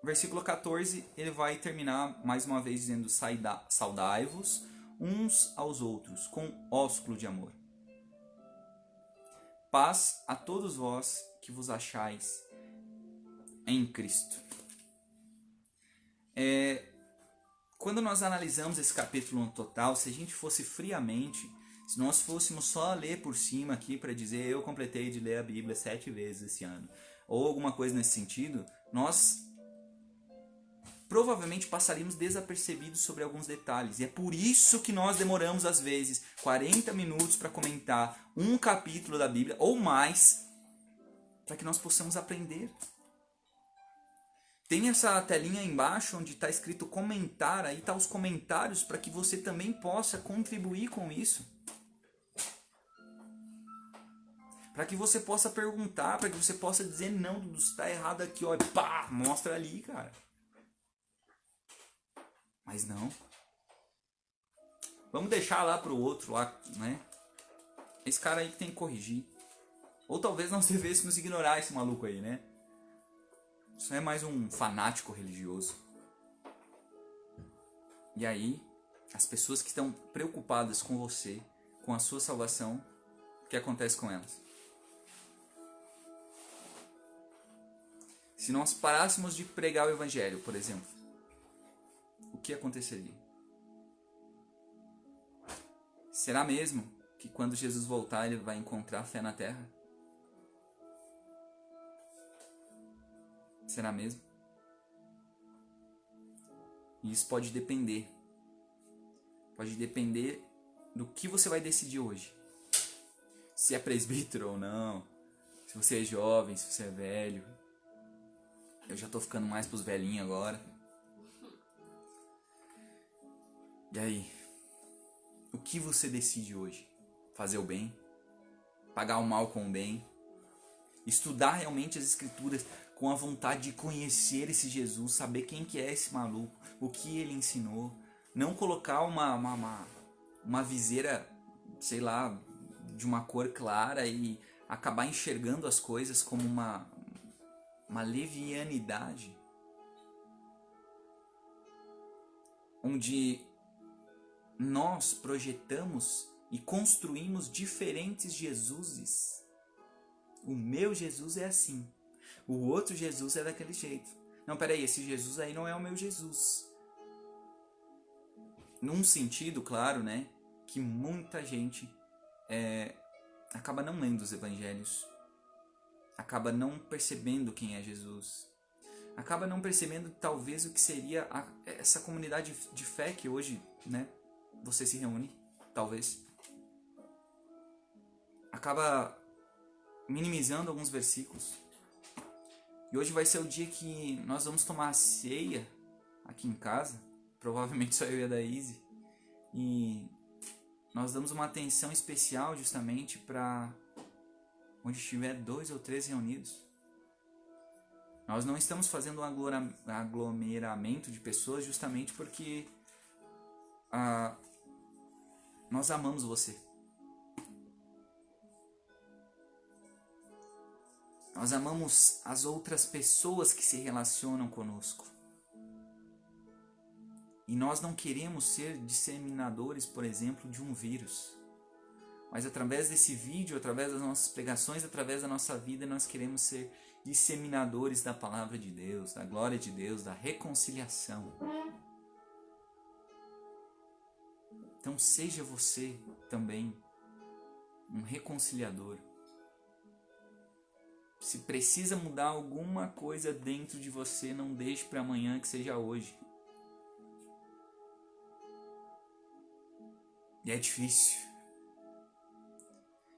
versículo 14, ele vai terminar mais uma vez dizendo: saudai-vos uns aos outros com ósculo de amor. Paz a todos vós que vos achais em Cristo. Quando nós analisamos esse capítulo no total, se a gente fosse friamente, se nós fôssemos só ler por cima aqui para dizer eu completei de ler a Bíblia 7 vezes esse ano, ou alguma coisa nesse sentido, nós provavelmente passaríamos desapercebidos sobre alguns detalhes. E é por isso que nós demoramos, às vezes, 40 minutos para comentar um capítulo da Bíblia, ou mais, para que nós possamos aprender. Tem essa telinha aí embaixo onde está escrito comentar, aí está os comentários para que você também possa contribuir com isso. Para que você possa perguntar, para que você possa dizer, não, Dudu, está errado aqui, ó, pá, mostra ali, cara. Mas não. Vamos deixar lá pro outro, lá, né? Esse cara aí que tem que corrigir. Ou talvez nós devêssemos ignorar esse maluco aí, né? Isso é mais um fanático religioso. E aí, as pessoas que estão preocupadas com você, com a sua salvação, o que acontece com elas? Se nós parássemos de pregar o evangelho, por exemplo, o que aconteceria? Será mesmo que quando Jesus voltar ele vai encontrar fé na terra? Será mesmo? E isso pode depender. Pode depender do que você vai decidir hoje. Se é presbítero ou não. Se você é jovem, se você é velho. Eu já tô ficando mais pros velhinhos agora. E aí? O que você decide hoje? Fazer o bem? Pagar o mal com o bem? Estudar realmente as escrituras com a vontade de conhecer esse Jesus, saber quem que é esse maluco, o que ele ensinou. Não colocar uma viseira, sei lá, de uma cor clara e acabar enxergando as coisas como uma levianidade. Onde nós projetamos e construímos diferentes Jesuses. O meu Jesus é assim. O outro Jesus é daquele jeito. Não, peraí, esse Jesus aí não é o meu Jesus. Num sentido, claro, né? Que muita gente acaba não lendo os evangelhos. Acaba não percebendo quem é Jesus. Acaba não percebendo talvez o que seria essa comunidade de fé que hoje, né? Você se reúne, talvez. Acaba minimizando alguns versículos. E hoje vai ser o dia que nós vamos tomar a ceia aqui em casa. Provavelmente só eu e a Daíse. E nós damos uma atenção especial justamente para onde estiver 2 ou 3 reunidos. Nós não estamos fazendo um aglomeramento de pessoas justamente porque nós amamos você. Nós amamos as outras pessoas que se relacionam conosco. E nós não queremos ser disseminadores, por exemplo, de um vírus. Mas através desse vídeo, através das nossas pregações, através da nossa vida, nós queremos ser disseminadores da palavra de Deus, da glória de Deus, da reconciliação. Então seja você também um reconciliador. Se precisa mudar alguma coisa dentro de você, não deixe para amanhã, que seja hoje. E é difícil.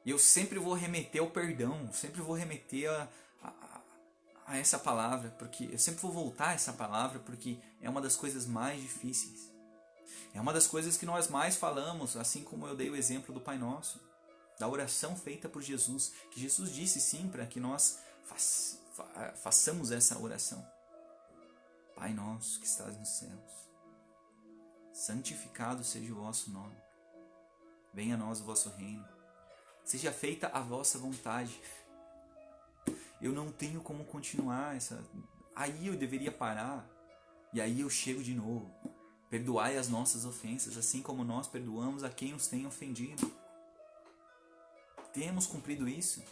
E eu sempre vou remeter ao perdão, sempre vou remeter a essa palavra, porque eu sempre vou voltar a essa palavra, porque é uma das coisas mais difíceis. É uma das coisas que nós mais falamos, assim como eu dei o exemplo do Pai Nosso, da oração feita por Jesus, que Jesus disse sim para que nós façamos essa oração. Pai nosso que estás nos céus, santificado seja o vosso nome, venha a nós o vosso reino, seja feita a vossa vontade. Eu não tenho como continuar aí eu deveria parar. E aí eu chego de novo. Perdoai as nossas ofensas, assim como nós perdoamos a quem nos tem ofendido. Temos cumprido isso?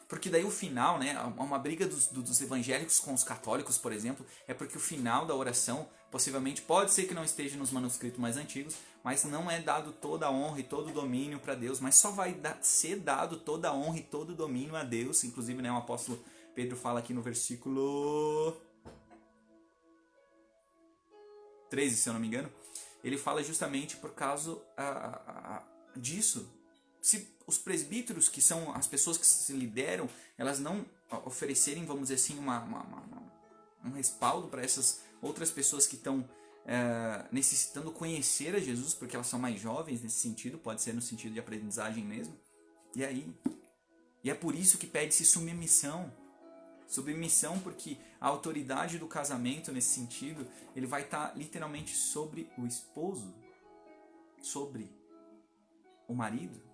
Porque daí o final, né, uma briga dos evangélicos com os católicos, por exemplo, é porque o final da oração, possivelmente, pode ser que não esteja nos manuscritos mais antigos, mas não é dado toda a honra e todo o domínio para Deus, mas só vai ser dado toda a honra e todo o domínio a Deus. Inclusive, né, o apóstolo Pedro fala aqui no versículo 13, se eu não me engano, ele fala justamente por causa disso. Se os presbíteros, que são as pessoas que se lideram, elas não oferecerem, vamos dizer assim, um respaldo para essas outras pessoas que estão necessitando conhecer a Jesus, porque elas são mais jovens nesse sentido, pode ser no sentido de aprendizagem mesmo. E aí? E é por isso que pede-se submissão. Submissão, porque a autoridade do casamento, nesse sentido, ele vai estar literalmente sobre o esposo, sobre o marido.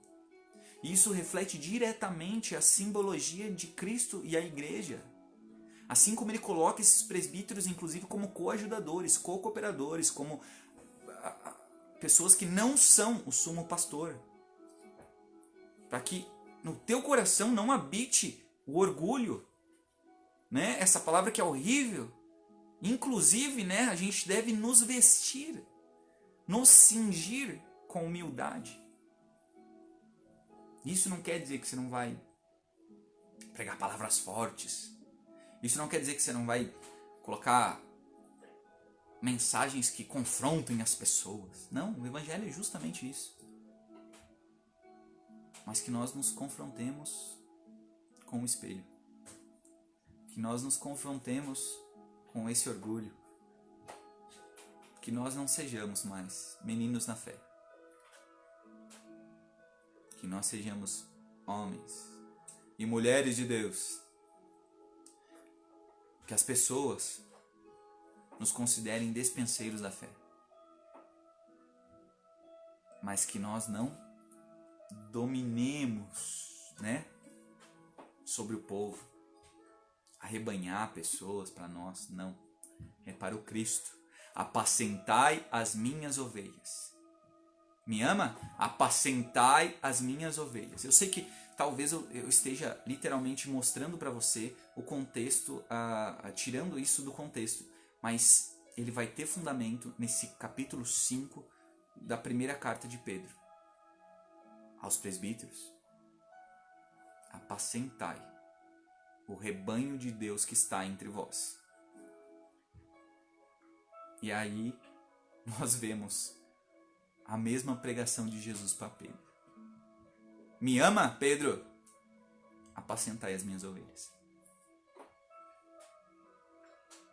E isso reflete diretamente a simbologia de Cristo e a igreja. Assim como ele coloca esses presbíteros, inclusive, como coajudadores, co-cooperadores, como pessoas que não são o sumo pastor. Para que no teu coração não habite o orgulho, né? Essa palavra que é horrível. Inclusive, né, a gente deve nos vestir, nos cingir com humildade. Isso não quer dizer que você não vai pregar palavras fortes. Isso não quer dizer que você não vai colocar mensagens que confrontem as pessoas. Não, o evangelho é justamente isso. Mas que nós nos confrontemos com o espelho. Que nós nos confrontemos com esse orgulho. Que nós não sejamos mais meninos na fé. Que nós sejamos homens e mulheres de Deus. Que as pessoas nos considerem despenseiros da fé. Mas que nós não dominemos, né, sobre o povo. Arrebanhar pessoas para nós, não. É para o Cristo. Apacentai as minhas ovelhas. Me ama? Apacentai as minhas ovelhas. Eu sei que talvez eu esteja literalmente mostrando para você o contexto, tirando isso do contexto, mas ele vai ter fundamento nesse capítulo 5 da primeira carta de Pedro. Aos presbíteros, apacentai o rebanho de Deus que está entre vós. E aí nós vemos a mesma pregação de Jesus para Pedro. Me ama, Pedro? Apacentai as minhas ovelhas.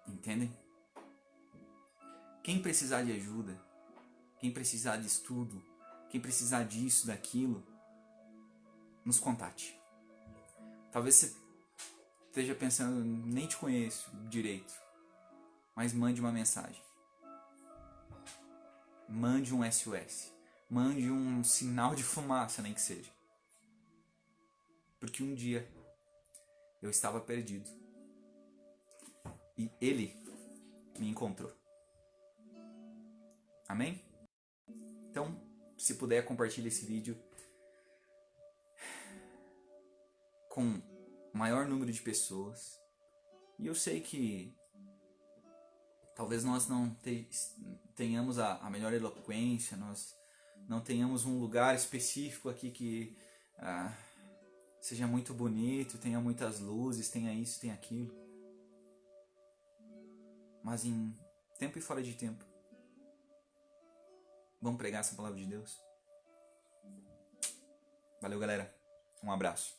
Entendem? Quem precisar de ajuda, quem precisar de estudo, quem precisar disso, daquilo, nos contate. Talvez você esteja pensando, nem te conheço direito, mas mande uma mensagem. Mande um SOS. Mande um sinal de fumaça, nem que seja. Porque um dia eu estava perdido e ele me encontrou. Amém? Então, se puder, compartilhe esse vídeo com o maior número de pessoas. E eu sei que talvez nós não tenhamos a melhor eloquência, nós não tenhamos um lugar específico aqui que seja muito bonito, tenha muitas luzes, tenha isso, tenha aquilo. Mas em tempo e fora de tempo, vamos pregar essa palavra de Deus? Valeu, galera. Um abraço.